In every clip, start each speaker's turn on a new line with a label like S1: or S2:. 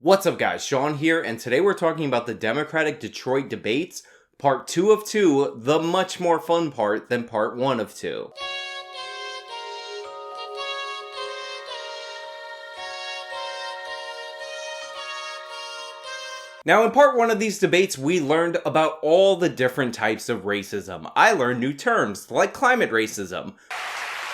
S1: What's up guys, Sean here, and today we're talking about the Democratic Detroit debates, part 2 of 2, the much more fun part than part 1 of 2. Now in part 1 of these debates, we learned about all the different types of racism. I learned new terms, like climate racism.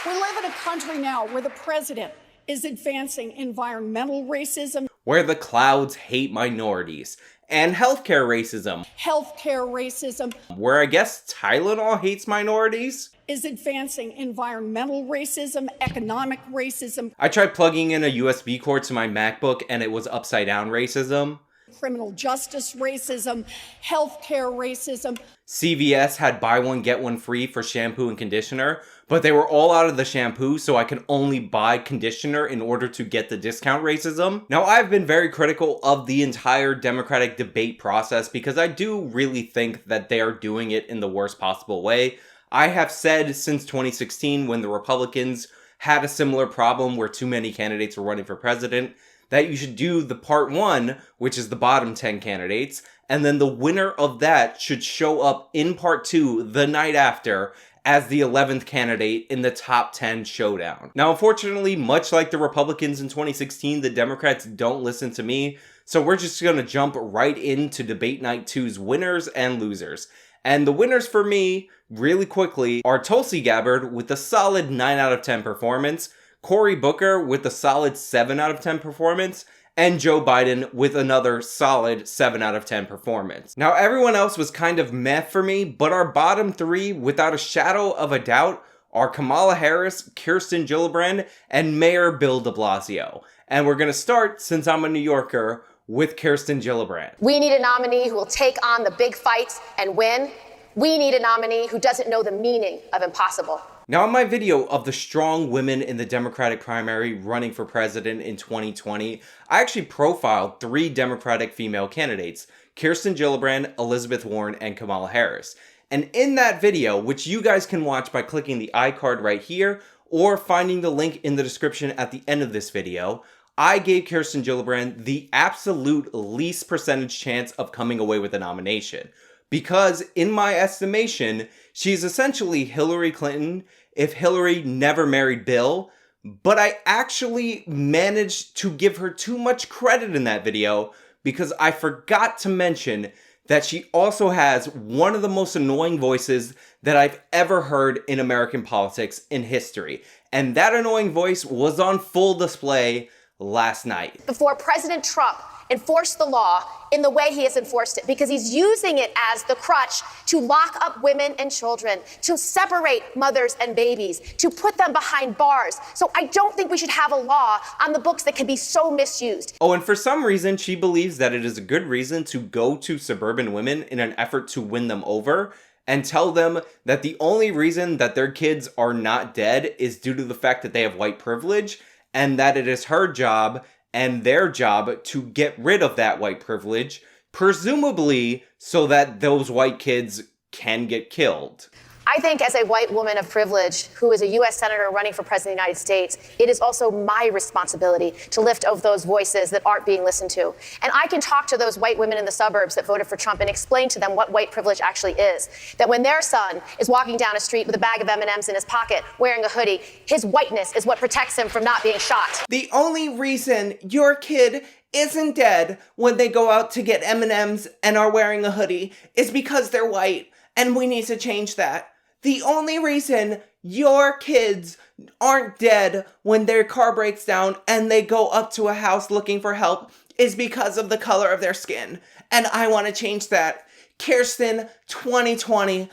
S2: We live in a country now where the president is advancing environmental racism,
S1: Where the clouds hate minorities, and healthcare racism, where I guess Tylenol hates minorities,
S2: is advancing environmental racism, economic racism,
S1: I tried plugging in a USB cord to my MacBook and it was upside down racism,
S2: criminal justice racism, healthcare racism.
S1: CVS had buy one get one free for shampoo and conditioner, but they were all out of the shampoo, so I could only buy conditioner in order to get the discount racism. Now, I've been very critical of the entire Democratic debate process because I do really think that they are doing it in the worst possible way. I have said since 2016, when the Republicans had a similar problem where too many candidates were running for president, that you should do the part 1, which is the bottom 10 candidates, and then the winner of that should show up in part 2 the night after as the 11th candidate in the top 10 showdown. Now, unfortunately, much like the Republicans in 2016, the Democrats don't listen to me, so we're just gonna jump right into debate night 2's winners and losers. And the winners for me, really quickly, are Tulsi Gabbard with a solid 9 out of 10 performance, Cory Booker with a solid 7 out of 10 performance, and Joe Biden with another solid 7 out of 10 performance. Now, everyone else was kind of meh for me, but our bottom 3, without a shadow of a doubt, are Kamala Harris, Kirsten Gillibrand, and Mayor Bill de Blasio. And we're gonna start, since I'm a New Yorker, with Kirsten Gillibrand.
S3: We need a nominee who will take on the big fights and win. We need a nominee who doesn't know the meaning of impossible.
S1: Now, in my video of the strong women in the Democratic primary running for president in 2020, I actually profiled 3 Democratic female candidates, Kirsten Gillibrand, Elizabeth Warren, and Kamala Harris. And in that video, which you guys can watch by clicking the iCard right here, or finding the link in the description at the end of this video, I gave Kirsten Gillibrand the absolute least percentage chance of coming away with a nomination. Because, in my estimation, she's essentially Hillary Clinton if Hillary never married Bill, but I actually managed to give her too much credit in that video because I forgot to mention that she also has one of the most annoying voices that I've ever heard in American politics in history. And that annoying voice was on full display last night.
S3: Before President Trump enforced the law in the way he has enforced it, because he's using it as the crutch to lock up women and children, to separate mothers and babies, to put them behind bars. So I don't think we should have a law on the books that can be so misused.
S1: Oh, and for some reason, she believes that it is a good reason to go to suburban women in an effort to win them over and tell them that the only reason that their kids are not dead is due to the fact that they have white privilege, and that it is her job and their job to get rid of that white privilege, presumably so that those white kids can get killed.
S3: I think as a white woman of privilege who is a U.S. Senator running for President of the United States, it is also my responsibility to lift up those voices that aren't being listened to. And I can talk to those white women in the suburbs that voted for Trump and explain to them what white privilege actually is. That when their son is walking down a street with a bag of M&Ms in his pocket, wearing a hoodie, his whiteness is what protects him from not being shot.
S1: The only reason your kid isn't dead when they go out to get M&Ms and are wearing a hoodie is because they're white, and we need to change that. The only reason your kids aren't dead when their car breaks down and they go up to a house looking for help is because of the color of their skin. And I want to change that. Kirsten, 2020.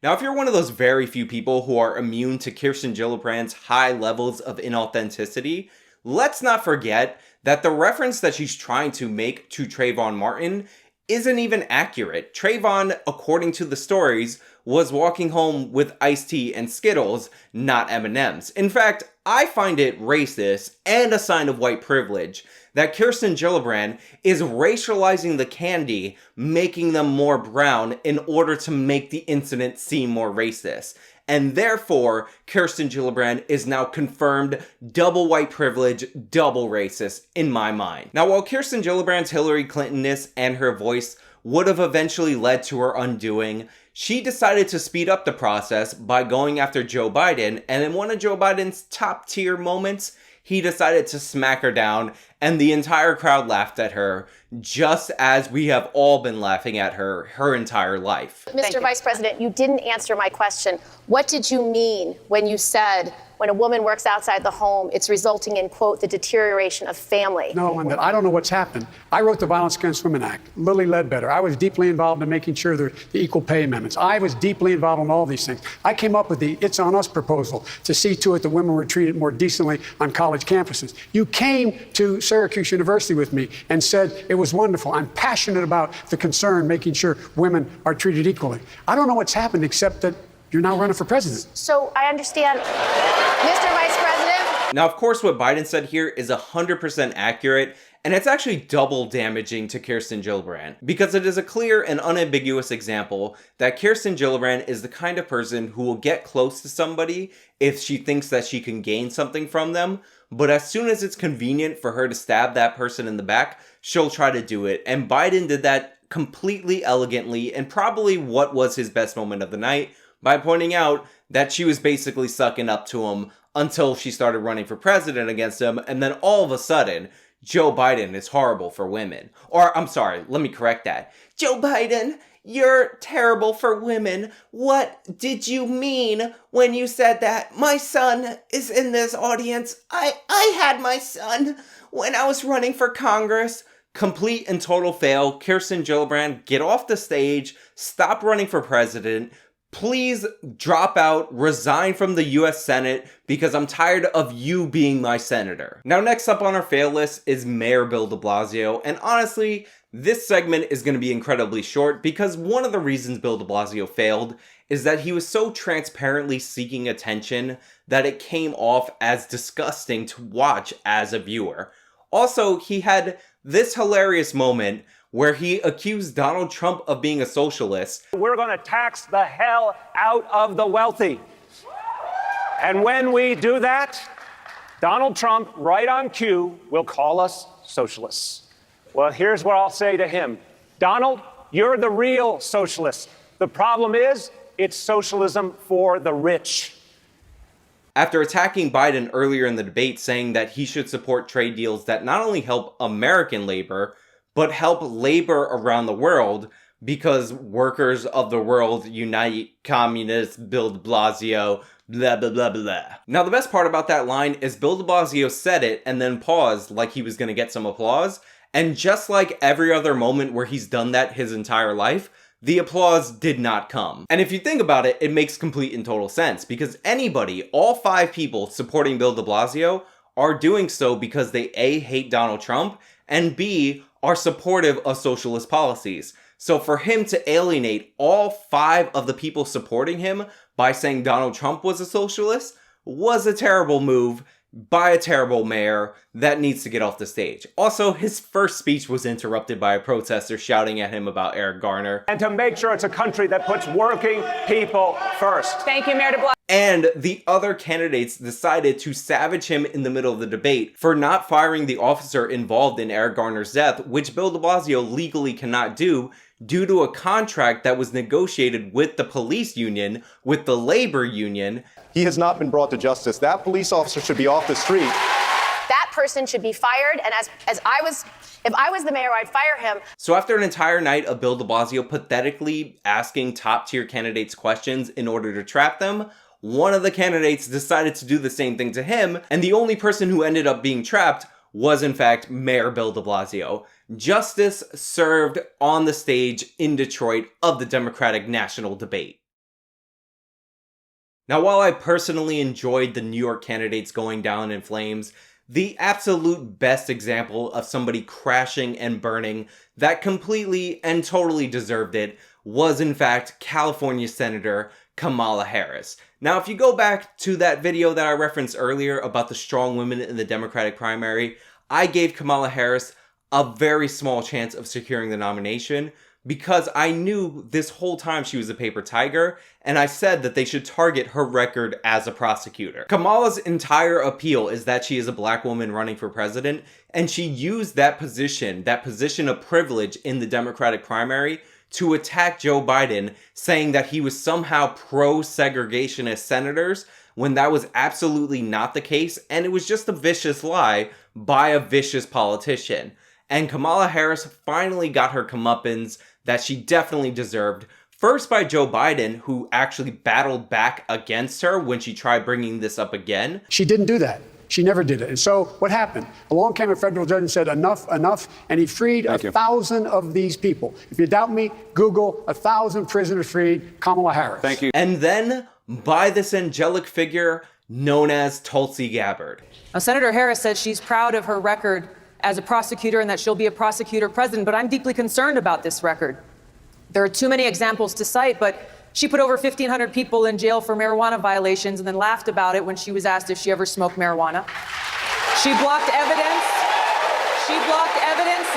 S1: Now, if you're one of those very few people who are immune to Kirsten Gillibrand's high levels of inauthenticity, let's not forget that the reference that she's trying to make to Trayvon Martin isn't even accurate. Trayvon, according to the stories, was walking home with iced tea and Skittles, not M&Ms. In fact, I find it racist and a sign of white privilege that Kirsten Gillibrand is racializing the candy, making them more brown in order to make the incident seem more racist. and therefore Kirsten Gillibrand is now confirmed double white privilege, double racist in my mind. Now, while Kirsten Gillibrand's Hillary Clinton-ness and her voice would have eventually led to her undoing, she decided to speed up the process by going after Joe Biden, and in one of Joe Biden's top tier moments, he decided to smack her down, and the entire crowd laughed at her, just as we have all been laughing at her entire life.
S3: Mr. Vice President, you didn't answer my question. What did you mean when you said when a woman works outside the home, it's resulting in, quote, the deterioration of family?
S4: No, and I don't know what's happened. I wrote the Violence Against Women Act, Lilly Ledbetter. I was deeply involved in making sure the equal pay amendments. I was deeply involved in all these things. I came up with the It's On Us proposal to see to it that women were treated more decently on college campuses. You came to Syracuse University with me and said it was wonderful. I'm passionate about the concern, making sure women are treated equally. I don't know what's happened except that you're now running for president.
S3: So I understand, Mr. Vice President.
S1: Now, of course, what Biden said here is 100% accurate, and it's actually double damaging to Kirsten Gillibrand, because it is a clear and unambiguous example that Kirsten Gillibrand is the kind of person who will get close to somebody if she thinks that she can gain something from them, but as soon as it's convenient for her to stab that person in the back, she'll try to do it, and Biden did that completely elegantly, and probably what was his best moment of the night, by pointing out that she was basically sucking up to him until she started running for president against him, and then all of a sudden, Joe Biden is horrible for women. Or, I'm sorry, let me correct that. Joe Biden, you're terrible for women. What did you mean when you said that? My son is in this audience. I had my son when I was running for Congress. Complete and total fail. Kirsten Gillibrand, get off the stage. Stop running for president. Please drop out, resign from the US Senate, because I'm tired of you being my senator. Now, next up on our fail list is Mayor Bill de Blasio, and honestly, this segment is going to be incredibly short because one of the reasons Bill de Blasio failed is that he was so transparently seeking attention that it came off as disgusting to watch as a viewer. Also, he had this hilarious moment where he accused Donald Trump of being a socialist.
S5: We're going to tax the hell out of the wealthy. And when we do that, Donald Trump, right on cue, will call us socialists. Well, here's what I'll say to him. Donald, you're the real socialist. The problem is, it's socialism for the rich.
S1: After attacking Biden earlier in the debate, saying that he should support trade deals that not only help American labor, but help labor around the world, because workers of the world unite, communists, Bill de Blasio, blah, blah, blah, blah. Now, the best part about that line is Bill de Blasio said it and then paused like he was going to get some applause. And just like every other moment where he's done that his entire life, the applause did not come. And if you think about it, it makes complete and total sense, because anybody, all 5 people supporting Bill de Blasio, are doing so because they A, hate Donald Trump, and B, are supportive of socialist policies. So for him to alienate all 5 of the people supporting him by saying Donald Trump was a socialist was a terrible move by a terrible mayor that needs to get off the stage. Also, his first speech was interrupted by a protester shouting at him about Eric Garner.
S5: And to make sure it's a country that puts working people first.
S6: Thank you, Mayor de Blasio.
S1: And the other candidates decided to savage him in the middle of the debate for not firing the officer involved in Eric Garner's death, which Bill de Blasio legally cannot do due to a contract that was negotiated with the police union, with the labor union.
S7: He has not been brought to justice. That police officer should be off the street.
S3: That person should be fired, and if I was the mayor, I'd fire him.
S1: So after an entire night of Bill de Blasio pathetically asking top-tier candidates questions in order to trap them, one of the candidates decided to do the same thing to him, and the only person who ended up being trapped was in fact Mayor Bill de Blasio. Justice served on the stage in Detroit of the Democratic National Debate. Now, while I personally enjoyed the New York candidates going down in flames, the absolute best example of somebody crashing and burning that completely and totally deserved it was in fact California Senator Kamala Harris. Now, if you go back to that video that I referenced earlier about the strong women in the Democratic primary, I gave Kamala Harris a very small chance of securing the nomination because I knew this whole time she was a paper tiger, and I said that they should target her record as a prosecutor. Kamala's entire appeal is that she is a black woman running for president, and she used that position of privilege in the Democratic primary to attack Joe Biden, saying that he was somehow pro-segregationist senators, when that was absolutely not the case, and it was just a vicious lie by a vicious politician. And Kamala Harris finally got her comeuppance that she definitely deserved. First by Joe Biden, who actually battled back against her when she tried bringing this up again.
S4: She didn't do that. She never did it. And so what happened? Along came a federal judge and said, enough, and he freed 1,000 of these people. If you doubt me, Google 1,000 prisoners freed, Kamala Harris.
S7: Thank you.
S1: And then by this angelic figure known as Tulsi Gabbard.
S6: Now, Senator Harris said she's proud of her record as a prosecutor and that she'll be a prosecutor president, but I'm deeply concerned about this record. There are too many examples to cite, but she put over 1,500 people in jail for marijuana violations and then laughed about it when she was asked if she ever smoked marijuana. She blocked evidence.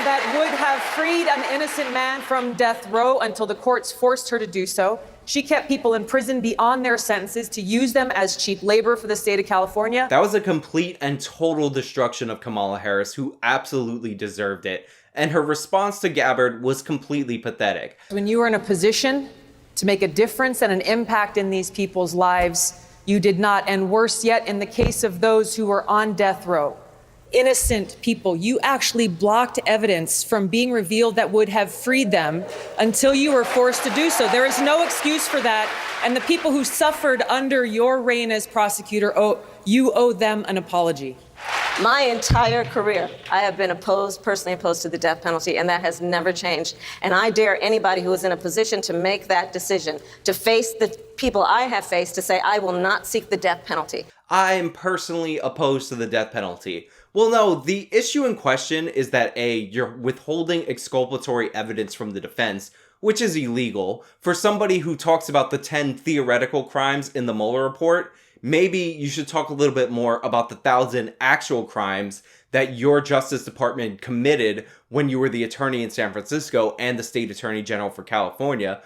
S6: That would have freed an innocent man from death row until the courts forced her to do so. She kept people in prison beyond their sentences to use them as cheap labor for the state of California.
S1: That was a complete and total destruction of Kamala Harris, who absolutely deserved it. And her response to Gabbard was completely pathetic.
S6: When you are in a position to make a difference and an impact in these people's lives, you did not. And worse yet, in the case of those who were on death row, innocent people, you actually blocked evidence from being revealed that would have freed them until you were forced to do so. There is no excuse for that. And the people who suffered under your reign as prosecutor, you owe them an apology.
S8: My entire career, I have been personally opposed to the death penalty, and that has never changed. And I dare anybody who is in a position to make that decision, to face the people I have faced, to say, I will not seek the death penalty.
S1: I am personally opposed to the death penalty. Well, no, the issue in question is that you're withholding exculpatory evidence from the defense, which is illegal. For somebody who talks about the 10 theoretical crimes in the Mueller report, maybe you should talk a little bit more about the 1,000 actual crimes that your Justice Department committed when you were the attorney in San Francisco and the state attorney general for California.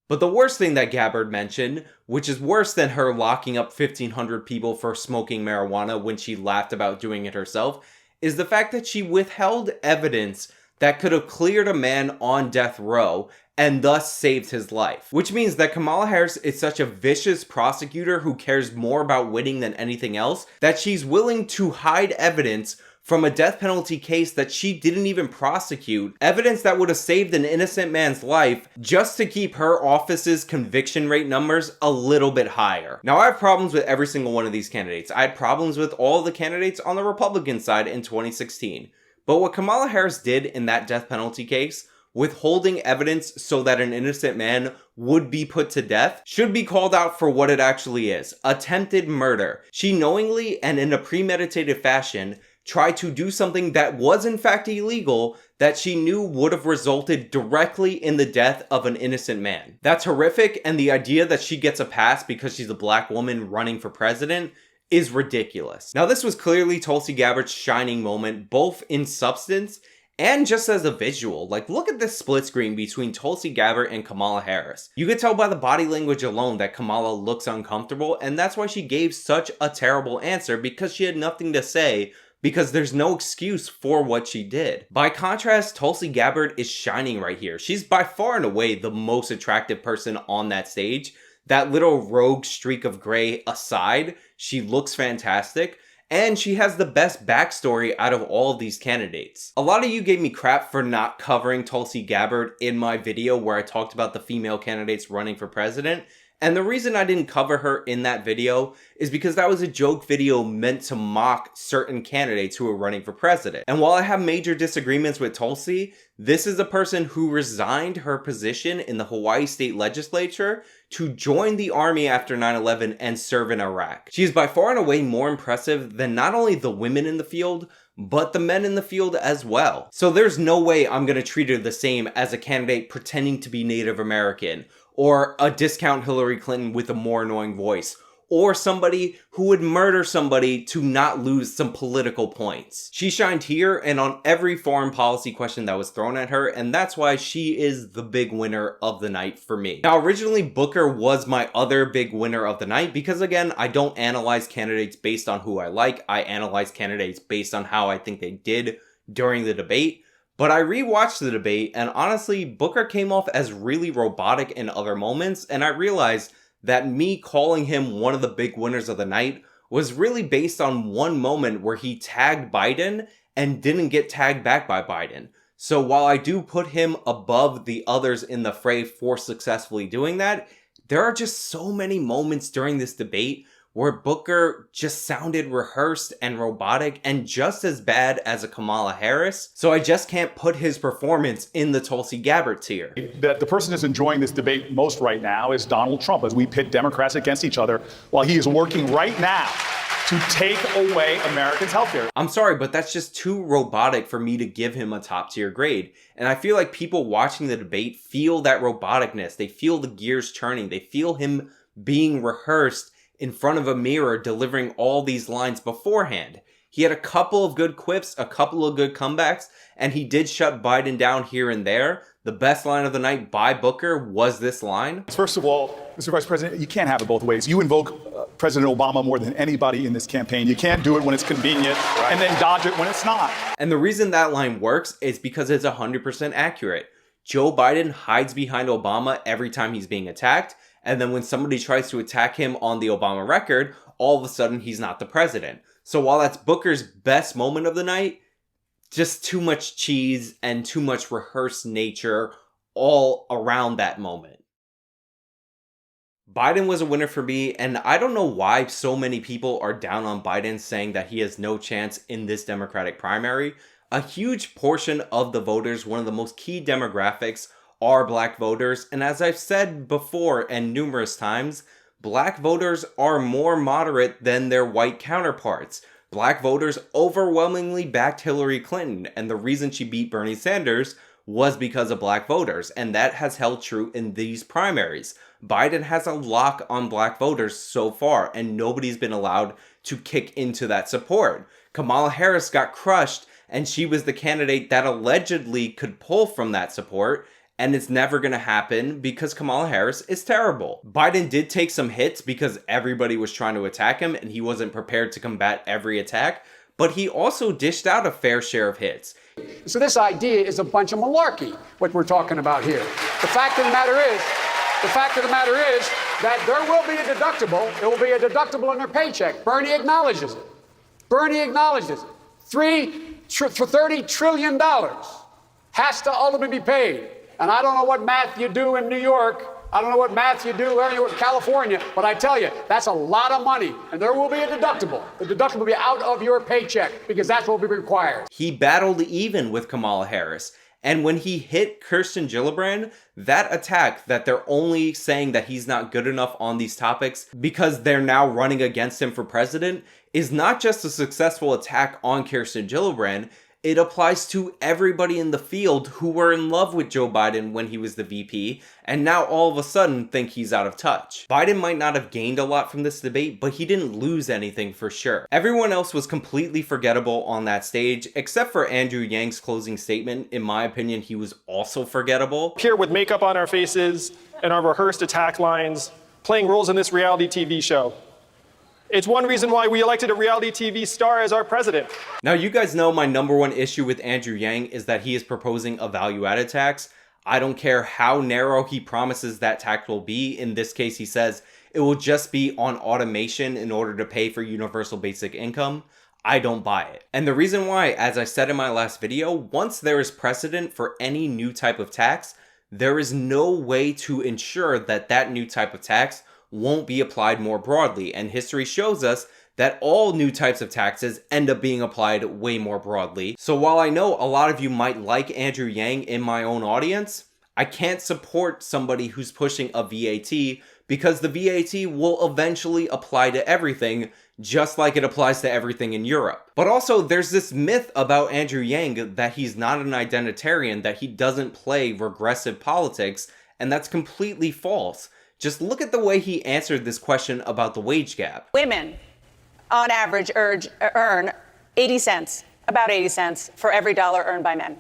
S1: But the worst thing that Gabbard mentioned, which is worse than her locking up 1,500 people for smoking marijuana when she laughed about doing it herself, is the fact that she withheld evidence that could have cleared a man on death row and thus saved his life. Which means that Kamala Harris is such a vicious prosecutor who cares more about winning than anything else, that she's willing to hide evidence from a death penalty case that she didn't even prosecute, evidence that would have saved an innocent man's life, just to keep her office's conviction rate numbers a little bit higher. Now, I have problems with every single one of these candidates. I had problems with all the candidates on the Republican side in 2016. But what Kamala Harris did in that death penalty case, withholding evidence so that an innocent man would be put to death, should be called out for what it actually is: attempted murder. She knowingly and in a premeditated fashion tried to do something that was in fact illegal, that she knew would have resulted directly in the death of an innocent man. That's horrific, and the idea that she gets a pass because she's a black woman running for president is ridiculous. Now, this was clearly Tulsi Gabbard's shining moment, both in substance and just as a visual. Like, look at this split screen between Tulsi Gabbard and Kamala Harris. You could tell by the body language alone that Kamala looks uncomfortable, and that's why she gave such a terrible answer, because she had nothing to say, because there's no excuse for what she did. By contrast, Tulsi Gabbard is shining right here. She's by far and away the most attractive person on that stage. That little rogue streak of gray aside, she looks fantastic. And she has the best backstory out of all of these candidates. A lot of you gave me crap for not covering Tulsi Gabbard in my video where I talked about the female candidates running for president. And the reason I didn't cover her in that video is because that was a joke video meant to mock certain candidates who were running for president. And while I have major disagreements with Tulsi, this is a person who resigned her position in the Hawaii State Legislature to join the army after 9/11 and serve in Iraq. She is by far and away more impressive than not only the women in the field, but the men in the field as well. So there's no way I'm gonna treat her the same as a candidate pretending to be Native American, or a discount Hillary Clinton with a more annoying voice, or somebody who would murder somebody to not lose some political points. She shined here and on every foreign policy question that was thrown at her, and that's why she is the big winner of the night for me. Now, originally Booker was my other big winner of the night because, again, I don't analyze candidates based on who I like. I analyze candidates based on how I think they did during the debate. But I rewatched the debate, and honestly, Booker came off as really robotic in other moments, and I realized that me calling him one of the big winners of the night was really based on one moment where he tagged Biden and didn't get tagged back by Biden. So while I do put him above the others in the fray for successfully doing that, there are just so many moments during this debate where Booker just sounded rehearsed and robotic and just as bad as a Kamala Harris. So I just can't put his performance in the Tulsi Gabbard tier.
S9: That the person who's enjoying this debate most right now is Donald Trump, as we pit Democrats against each other, while he is working right now to take away Americans' healthcare.
S1: I'm sorry, but that's just too robotic for me to give him a top tier grade. And I feel like people watching the debate feel that roboticness. They feel the gears turning. They feel him being rehearsed in front of a mirror delivering all these lines beforehand. He had a couple of good quips, a couple of good comebacks, and he did shut Biden down here and there. The best line of the night by Booker was this line.
S9: First of all, Mr. Vice President, you can't have it both ways. You invoke President Obama more than anybody in this campaign. You can't do it when it's convenient and then dodge it when it's not.
S1: And the reason that line works is because it's 100% accurate. Joe Biden hides behind Obama every time he's being attacked. And then when somebody tries to attack him on the Obama record, all of a sudden he's not the president. So while that's Booker's best moment of the night, just too much cheese and too much rehearsed nature all around that moment. Biden was a winner for me, and I don't know why so many people are down on Biden, saying that he has no chance in this Democratic primary. A huge portion of the voters, one of the most key demographics, are black voters, and as I've said before and numerous times, black voters are more moderate than their white counterparts. Black voters overwhelmingly backed Hillary Clinton, and the reason she beat Bernie Sanders was because of black voters, and that has held true in these primaries. Biden has a lock on black voters so far, and nobody's been allowed to kick into that support. Kamala Harris got crushed, and she was the candidate that allegedly could pull from that support, and it's never going to happen because Kamala Harris is terrible. Biden did take some hits because everybody was trying to attack him and he wasn't prepared to combat every attack, but he also dished out a fair share of hits.
S4: So this idea is a bunch of malarkey, what we're talking about here. The fact of the matter is that there will be a deductible. It will be a deductible in their paycheck. Bernie acknowledges it. $30 trillion has to ultimately be paid. And I don't know what math you do in New York. I don't know what math you do anywhere in California, but I tell you, that's a lot of money. And there will be a deductible. The deductible will be out of your paycheck because that's what will be required.
S1: He battled even with Kamala Harris. And when he hit Kirsten Gillibrand, that attack that they're only saying that he's not good enough on these topics because they're now running against him for president is not just a successful attack on Kirsten Gillibrand. It applies to everybody in the field who were in love with Joe Biden when he was the VP, and now all of a sudden think he's out of touch. Biden might not have gained a lot from this debate, but he didn't lose anything for sure. Everyone else was completely forgettable on that stage, except for Andrew Yang's closing statement. In my opinion, he was also forgettable.
S10: Here with makeup on our faces and our rehearsed attack lines, playing roles in this reality TV show. It's one reason why we elected a reality TV star as our president.
S1: Now, you guys know my number one issue with Andrew Yang is that he is proposing a value-added tax. I don't care how narrow he promises that tax will be. In this case, he says it will just be on automation in order to pay for universal basic income. I don't buy it. And the reason why, as I said in my last video, once there is precedent for any new type of tax, there is no way to ensure that that new type of tax won't be applied more broadly, and history shows us that all new types of taxes end up being applied way more broadly. So while I know a lot of you might like Andrew Yang in my own audience, I can't support somebody who's pushing a VAT because the VAT will eventually apply to everything, just like it applies to everything in Europe. But also, there's this myth about Andrew Yang that he's not an identitarian, that he doesn't play regressive politics, and that's completely false. Just look at the way he answered this question about the wage gap.
S11: Women, on average, earn 80 cents, about 80 cents for every dollar earned by men.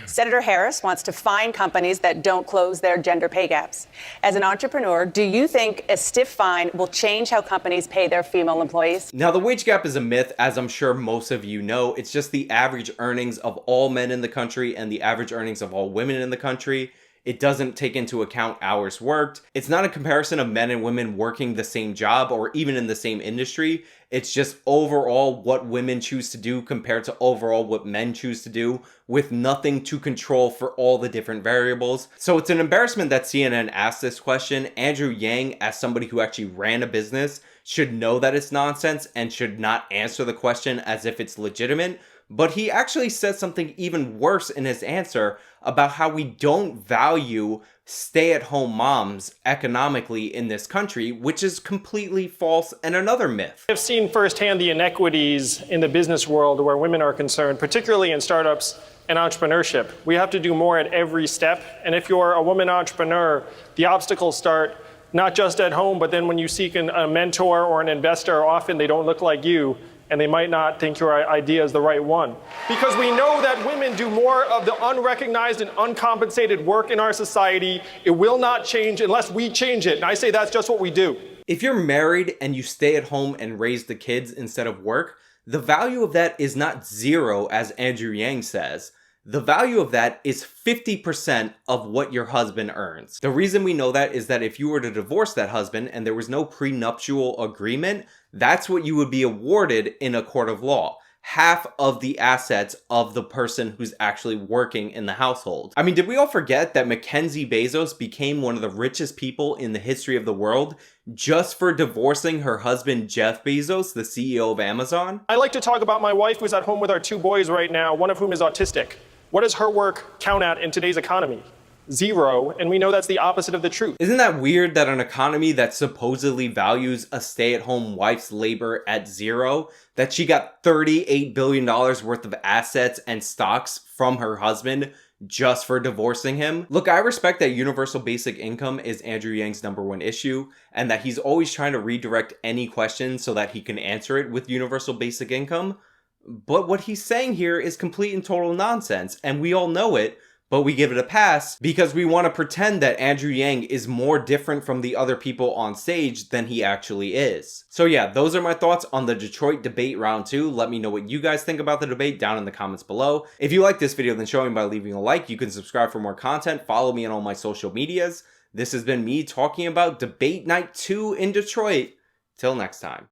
S11: Senator Harris wants to fine companies that don't close their gender pay gaps. As an entrepreneur, do you think a stiff fine will change how companies pay their female employees?
S1: Now, the wage gap is a myth, as I'm sure most of you know. It's just the average earnings of all men in the country and the average earnings of all women in the country. It doesn't take into account hours worked. It's not a comparison of men and women working the same job or even in the same industry. It's just overall what women choose to do compared to overall what men choose to do, with nothing to control for all the different variables. So it's an embarrassment that CNN asked this question. Andrew Yang, as somebody who actually ran a business, should know that it's nonsense and should not answer the question as if it's legitimate. But he actually said something even worse in his answer about how we don't value stay-at-home moms economically in this country, which is completely false and another myth.
S10: I've seen firsthand the inequities in the business world where women are concerned, particularly in startups and entrepreneurship. We have to do more at every step. And if you're a woman entrepreneur, the obstacles start not just at home, but then when you seek a mentor or an investor, often they don't look like you, and they might not think your idea is the right one. Because we know that women do more of the unrecognized and uncompensated work in our society. It will not change unless we change it. And I say that's just what we do.
S1: If you're married and you stay at home and raise the kids instead of work, the value of that is not zero, as Andrew Yang says. The value of that is 50% of what your husband earns. The reason we know that is that if you were to divorce that husband and there was no prenuptial agreement, that's what you would be awarded in a court of law. Half of the assets of the person who's actually working in the household. I mean, did we all forget that Mackenzie Bezos became one of the richest people in the history of the world just for divorcing her husband, Jeff Bezos, the CEO of Amazon?
S10: I like to talk about my wife who's at home with our 2 boys right now, one of whom is autistic. What does her work count at in today's economy? 0, and we know that's the opposite of the truth.
S1: Isn't that weird that an economy that supposedly values a stay-at-home wife's labor at 0, that she got $38 billion worth of assets and stocks from her husband just for divorcing him? Look, I respect that universal basic income is Andrew Yang's #1 issue, and that he's always trying to redirect any question so that he can answer it with universal basic income. But what he's saying here is complete and total nonsense, and we all know it, but we give it a pass because we want to pretend that Andrew Yang is more different from the other people on stage than he actually is. So yeah, those are my thoughts on the Detroit debate round 2. Let me know what you guys think about the debate down in the comments below. If you like this video, then show me by leaving a like. You can subscribe for more content. Follow me on all my social medias. This has been me talking about debate night 2 in Detroit. Till next time.